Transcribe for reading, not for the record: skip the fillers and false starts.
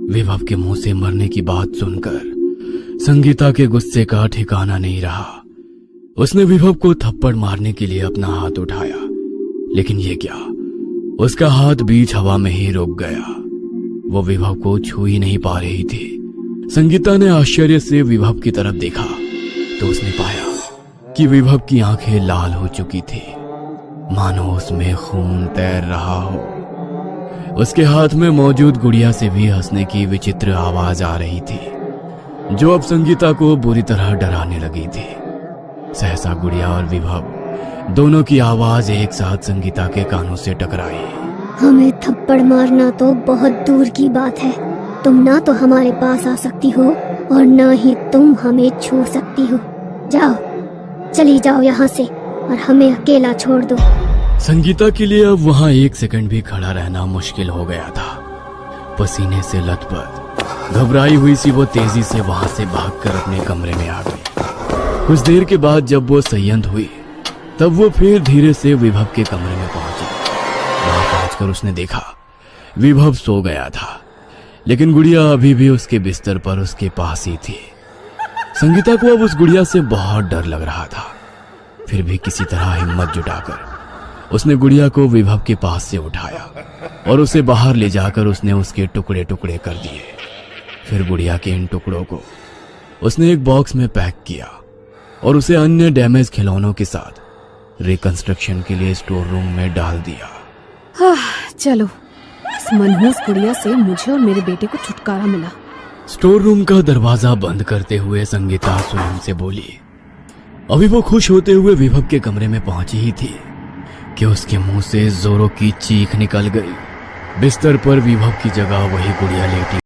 विभव के मुंह से मरने की बात सुनकर संगीता के गुस्से का ठिकाना नहीं रहा। उसने विभव को थप्पड़ मारने के लिए अपना हाथ उठाया, लेकिन ये क्या, उसका हाथ बीच हवा में ही रुक गया। वो विभव को छू ही नहीं पा रही थी। संगीता ने आश्चर्य से विभव की तरफ देखा तो उसने पाया कि विभव की आंखें लाल हो चुकी थी, मानो उसमें खून तैर रहा हो। उसके हाथ में मौजूद गुड़िया से भी हंसने की विचित्र आवाज आ रही थी, जो अब संगीता को बुरी तरह डराने लगी थी। सहसा गुड़िया और विभव दोनों की आवाज एक साथ संगीता के कानों से टकराई। हमें थप्पड़ मारना तो बहुत दूर की बात है। तुम ना तो हमारे पास आ सकती हो और ना ही तुम हमें छू सकती हो। जाओ, चली जाओ यहाँ से और हमें अकेला छोड़ दो। संगीता के लिए अब वहां एक सेकंड भी खड़ा रहना मुश्किल हो गया था। पसीने से लथपथ घबराई हुई सी वो तेजी से वहां से भागकर अपने कमरे में आ गई। कुछ देर के बाद जब वो संयत हुई तब वो फिर धीरे से विभव के कमरे में पहुंची। वहां पहुंचकर उसने देखा विभव सो गया था, लेकिन गुड़िया अभी भी उसके बिस्तर पर उसके पास ही थी। संगीता को अब उस गुड़िया से बहुत डर लग रहा था। फिर भी किसी तरह हिम्मत जुटाकर उसने गुड़िया को विभव के पास से उठाया और उसे बाहर ले जाकर उसने उसके टुकड़े टुकड़े कर दिए। फिर गुड़िया के इन टुकड़ों को उसने एक बॉक्स में पैक किया और उसे अन्य डैमेज खिलौनों के साथ रिकंस्ट्रक्शन के लिए स्टोर रूम में डाल दिया। चलो, इस मनहूस गुड़िया से मुझे और मेरे बेटे को छुटकारा मिला। स्टोर रूम का दरवाजा बंद करते हुए संगीता स्वयं से बोली। अभी वो खुश होते हुए विभव के कमरे में पहुंची ही थी कि उसके मुंह से जोरों की चीख निकल गई। बिस्तर पर विभव की जगह वही गुड़िया लेटी